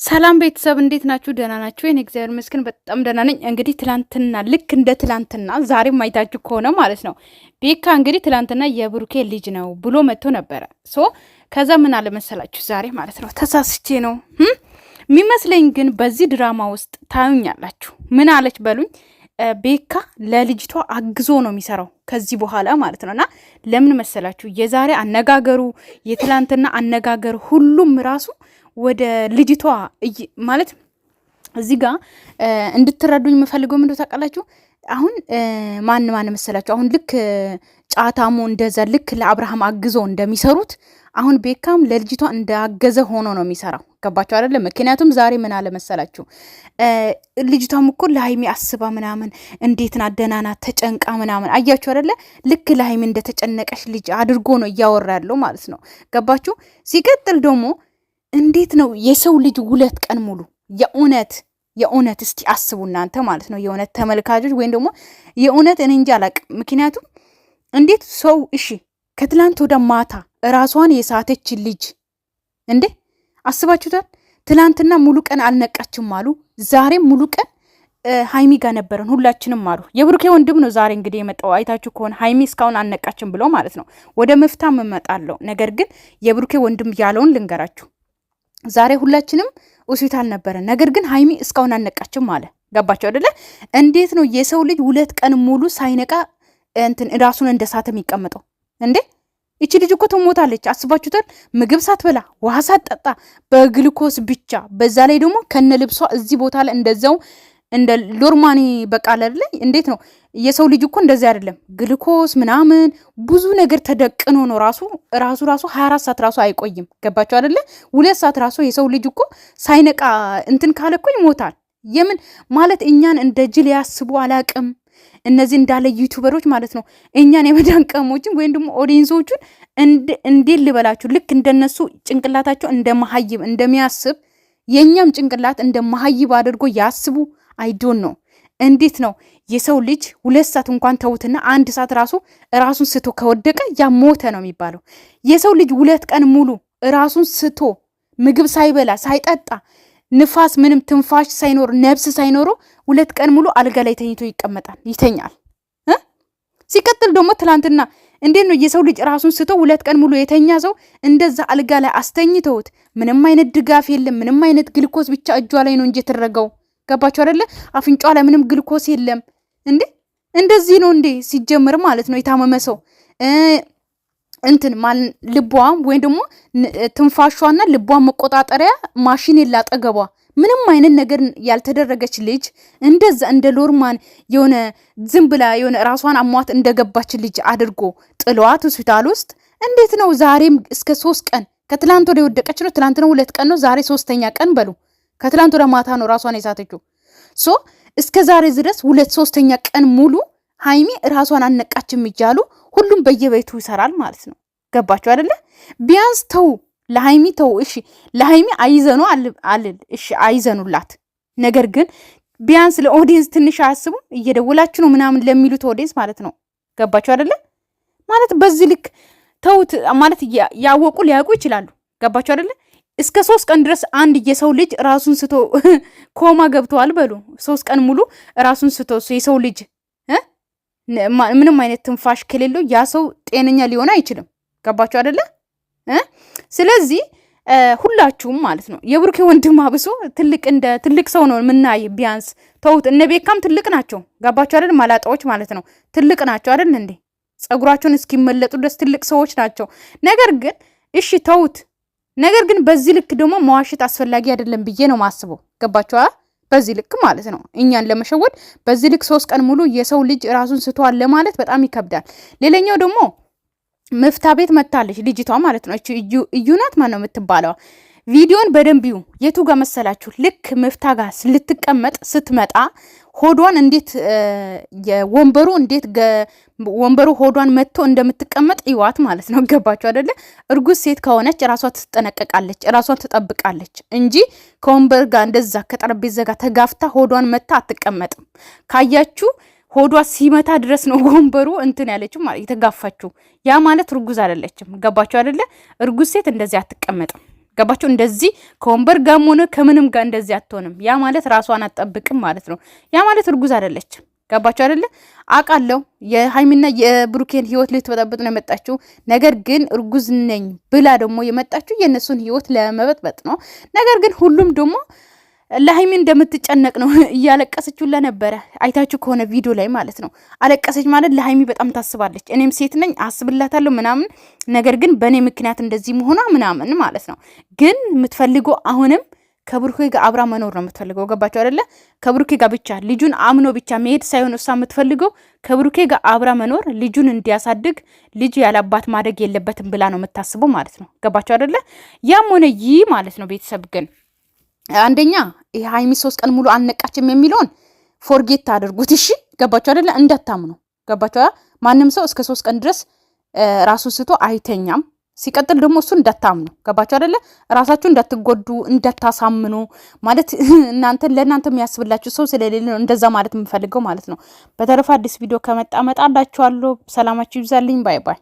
ሰላም ቤተሰብ እንዴት ናችሁ? ደህና ናችሁ? የኔ እግዚአብሔር ይመስገን በጣም ደህና ነኝ። እንግዲህ ትላንትና ልክ እንደ ትላንትና ዛሬም አይታችሁ ከሆነ ማለት ነው ቤካ እንግዲህ ትላንትና የብሩኬ ልጅ ነው ብሎ መጥቶ ነበረ። ከዛ ምን አለ መሰላችሁ ዛሬ ማለት ነው ተሳስቼ ነው የሚመስለኝ፣ ግን በዚህ ድራማ ውስጥ ታዩኛላችሁ። ምን አለች በሉኝ። ቤካ ለልጅቷ አግዞ ነው የሚሰራው ከዚህ በኋላ ማለት ነውና ለምን መሰላችሁ የዛሬ አነጋገሩ የትላንትና አነጋገር ሁሉም ራሱ ወደ ልጅቷ ማለት እዚህ ጋር እንድትረዱኝ የምፈልገው ምንድነው ታውቃላችሁ? አሁን ማን መሰላችሁ? አሁን ልክ ጫታሙ እንደዛ ልክ ለአብርሃም አግዞ እንደሚሰሩት አሁን ቤካም ለልጅቷ እንዳገዘ ሆኖ ነው የሚሰራው። ገባችሁ አይደለ? ምክንያቱም ዛሬ ምን አለ መሰላችሁ ልጅቷም እኮ ለሃይሚ አስባ ምናምን እንዴት ና ደናና ተጨንቃ ምናምን አያችሁ አይደለ? ልክ ለሃይሚ እንደተጨነቀሽ ልጅ አድርጎ ነው እያወራ ያለው ማለት ነው። ገባችሁ? ሲቀጥል ደግሞ እንዴት ነው የሰው ልጅ 2 ቀን ሙሉ የእውነት እስቲ አስቡ እናንተ ማለት ነው። የእውነት ተመልካቾች ወይም ደግሞ የእውነት እኔ እንጃ አላቅም። ምክንያቱም እንዴት ሰው እሺ ከትላንት ወደ ማታ ራሷን የሳተች ልጅ እንዴ አስባችሁታል? ትላንትና ሙሉ ቀን አልነቃችም አሉ። ዛሬም ሙሉ ቀን ሃይሚ ጋር ነበረን ሁላችንም አሉ። የብሩኬ ወንድም ነው ዛሬ እንግዲህ የመጣው አይታችሁ ከሆነ ሃይሚ እስካሁን አልነቃችም ብሎ ማለት ነው። ወደ መፍታም እመጣለሁ። ነገር ግን የብሩኬ ወንድም ያለውን ልንገራችሁ። ዛሬ ሁላችንም ሆስፒታል ነበረ። ነገር ግን ሃይሚ እስካሁን አልነቃችም አለ። ገባችሁ አይደለ? እንዴት ነው የሰው ልጅ 2 ቀን ሙሉ ሳይነቃ ራሱን እንደሳተ የሚቀመጠው እንዴ? እቺ ልጅ እኮ ትሞታለች። አስባችሁታል? ምግብ ሳትበላ ውሃ ሳትጠጣ በግሉኮስ ብቻ፣ በዛ ላይ ደግሞ ከነ ልብሷ እዚህ ቦታ ላይ እንደዛው እንደ ሎርማኒ በቃል አይደለ? እንዴት ነው የሰው ልጅ እኮ እንደዚህ አይደለም። ግሉኮስ ምናምን ብዙ ነገር ተደቅኖ ነው ራሱ 24 ሰዓት ራሱ አይቆይም። ገባችሁ አይደለ? 2 ሰዓት ራሱ የሰው ልጅ እኮ ሳይነቃ ካለ እኮ ይሞታል። የምን ማለት እኛን እንደ ጅል ያስቡ አላቅም። እነዚህ እንዳለ ዩቲዩበሮች ማለት ነው እኛን የመዳን ቀሞችን ወይም ደግሞ ኦዲየንሶቹን እንዴት ልበላችሁ፣ ልክ እንደነሱ ጭንቅላታቸው እንደ መሀይብ እንደሚያስብ የኛም ጭንቅላት እንደ መሀይብ አድርጎ ያስቡ። አይዶን ነው እንዴት ነው የሰው ልጅ 2 ሰዓት እንኳን ተውትና 1 ሰዓት ራሱን ስቶ ከወደቀ ያ ሞተ ነው የሚባለው። የሰው ልጅ 2 ቀን ሙሉ ራሱን ስቶ ምግብ ሳይበላ ሳይጠጣ ንፋስ ምንም ትንፋሽ ሳይኖር ነብስ ሳይኖረው 2 ቀን ሙሉ አልጋ ላይ ተኝቶ ይተኛል። ሲቀጥል ደግሞ ትላንትና እንዴት ነው የሰው ልጅ ራሱን ስቶ 2 ቀን ሙሉ የተኛ ሰው እንደዛ አልጋ ላይ አስተኝተውት ምንም አይነት ድጋፍ የለም፣ ምንም አይነት ግልኮስ ብቻ እጇ ላይ ነው እንጂ የተደረገው። ገባችሁ አይደለ? አፍንጫ ላይ ምንም ግልኮስ የለም እንዴ! እንደዚህ ነው እንዴ ሲጀምር ማለት ነው። የታመመ ሰው ልቧ ወይም ደግሞ ትንፋሿና ልቧን መቆጣጠሪያ ማሽን የላጠገቧ ምንም አይነት ነገር ያልተደረገች ልጅ እንደዛ እንደ ሎርማን የሆነ ዝም ብላ የሆነ ራሷን አሟት እንደገባች ልጅ አድርጎ ጥሏት ሆስፒታል ውስጥ እንዴት ነው ዛሬም እስከ 3 ቀን ከትላንት ወደ ወደቀች ነው። ትላንት ነው 2 ቀን ነው፣ ዛሬ 3ኛ ቀን በሉ። ከትላንት ወደ ማታ ነው ራሷን የሳተችው። እስከ ዛሬ ድረስ 2/3ኛ ቀን ሙሉ ሃይሚ ራሷን አነቃችም እያሉ ሁሉም በየቤቱ ይሰራል ማለት ነው። ገባችሁ አይደለ? ቢያንስ ተው ለሃይሚ ተው። እሺ ለሃይሚ አይዘኑ አልል፣ እሺ አይዘኑላት። ነገር ግን ቢያንስ ለኦዲየንስ ትንሽ አያስቡም? እየደወላችሁ ነው ምናምን ለሚሉት ኦዲየንስ ማለት ነው። ገባችሁ አይደለ? ማለት በዚህ ልክ ተውት ማለት ያወቁ ሊያውቁ ይችላሉ። ገባችሁ አይደለ? እስከ 3 ቀን ድረስ አንድ የሰው ልጅ ራሱን ስቶ ኮማ ገብተዋል በሉ። 3 ቀን ሙሉ ራሱን ስቶ የሰው ልጅ ምንም አይነት ትንፋሽ ከሌለው ያ ሰው ጤነኛ ሊሆን አይችልም። ገባችሁ አይደለ? ስለዚህ ሁላችሁም ማለት ነው የብሩኬ ወንድም አብሶ እንደ ትልቅ ሰው ነው የምናይ። ቢያንስ ተውት። እነ ቤካም ትልቅ ናቸው። ገባችሁ አይደል? ማላጣዎች ማለት ነው ትልቅ ናቸው አይደል እንዴ? ጸጉራቸውን እስኪመለጡ ድረስ ትልቅ ሰዎች ናቸው። ነገር ግን እሺ ተውት። ነገር ግን በዚህ ልክ ደግሞ መዋሸት አስፈላጊ አይደለም ብዬ ነው ማስበው። ገባችሁ? በዚህ ልክ ማለት ነው እኛን ለመሸወድ በዚህ ልክ 3 ቀን ሙሉ የሰው ልጅ ራሱን ስቷል ለማለት በጣም ይከብዳል። ሌላኛው ደግሞ መፍታ ቤት መታለች ልጅቷ ማለት ነው። እዩናት ማን ነው የምትባለው? ቪዲዮን በደንብ ይዩ። የቱ ጋር መሰላችሁ? ልክ መፍታ ጋር ልትቀመጥ ስትመጣ ሆዷን እንዴት ወንበሩ ሆዷን መጥቶ እንደምትቀመጥ ይዋት ማለት ነው። ገባችሁ አይደለ? እርጉዝ ሴት ከሆነች ራሷ ትጠነቀቃለች፣ ራሷን ትጠብቃለች እንጂ ከወንበር ጋር እንደዛ ከጠረጴዛ ጋር ተጋፍታ ሆዷን መታ አትቀመጥም። ካያችሁ ሆዷ ሲመታ ድረስ ነው ወንበሩ ያለችው ማለት የተጋፋችው። ያ ማለት እርጉዝ አይደለችም። ገባችሁ አይደለ? እርጉዝ ሴት እንደዚህ አትቀመጥም። ገባችሁ? እንደዚህ ከወንበር ጋርም ሆነ ከምንም ጋር እንደዚህ አትሆንም። ያ ማለት ራሷን አትጠብቅም ማለት ነው። ያ ማለት እርጉዝ አይደለችም። ገባችሁ አይደለ? አውቃለሁ የሃይሚና የብሩኬን ህይወት ልትበጠብጥ ነው የመጣችው። ነገር ግን እርጉዝ ነኝ ብላ ደግሞ የመጣችው የእነሱን ህይወት ለመበጥበጥ ነው። ነገር ግን ሁሉም ደግሞ ለሃይሚ እንደምትጨነቅ ነው እያለቀሰችው ለነበረ አይታችሁ ከሆነ ቪዲዮ ላይ ማለት ነው። አለቀሰች ማለት ለሃይሚ በጣም ታስባለች። እኔም ሴት ነኝ አስብላታለሁ ምናምን፣ ነገር ግን በእኔ ምክንያት እንደዚህ መሆኗ ምናምን ማለት ነው። ግን የምትፈልገው አሁንም ከብሩኬ ጋር አብራ መኖር ነው የምትፈልገው። ገባችሁ አይደለ? ከብሩኬ ጋር ብቻ ልጁን አምኖ ብቻ መሄድ ሳይሆን እሷ የምትፈልገው ከብሩኬ ጋር አብራ መኖር፣ ልጁን እንዲያሳድግ፣ ልጅ ያለአባት ማደግ የለበትም ብላ ነው የምታስበው ማለት ነው። ገባችሁ አይደለ? ያም ሆነ ይህ ማለት ነው ቤተሰብ ግን አንደኛ ይሄ ሃይሚ 3 ቀን ሙሉ አልነቃችም የሚለውን ፎርጌት አድርጉት። እሺ ገባችሁ አይደለ? እንዳታምኑ። ገባችሁ? ማንም ሰው እስከ 3 ቀን ድረስ ራሱ ስቶ አይተኛም። ሲቀጥል ደግሞ እሱ እንዳታምኑ። ገባችሁ አይደለ? ራሳችሁ እንዳትጎዱ እንዳታሳምኑ ማለት እናንተ ለእናንተ የሚያስብላችሁ ሰው ስለሌለ ነው እንደዛ ማለት የምፈልገው ማለት ነው። በተረፈ አዲስ ቪዲዮ ከመጣ መጣላችኋለሁ። ሰላማችሁ ይብዛልኝ። ባይ ባይ።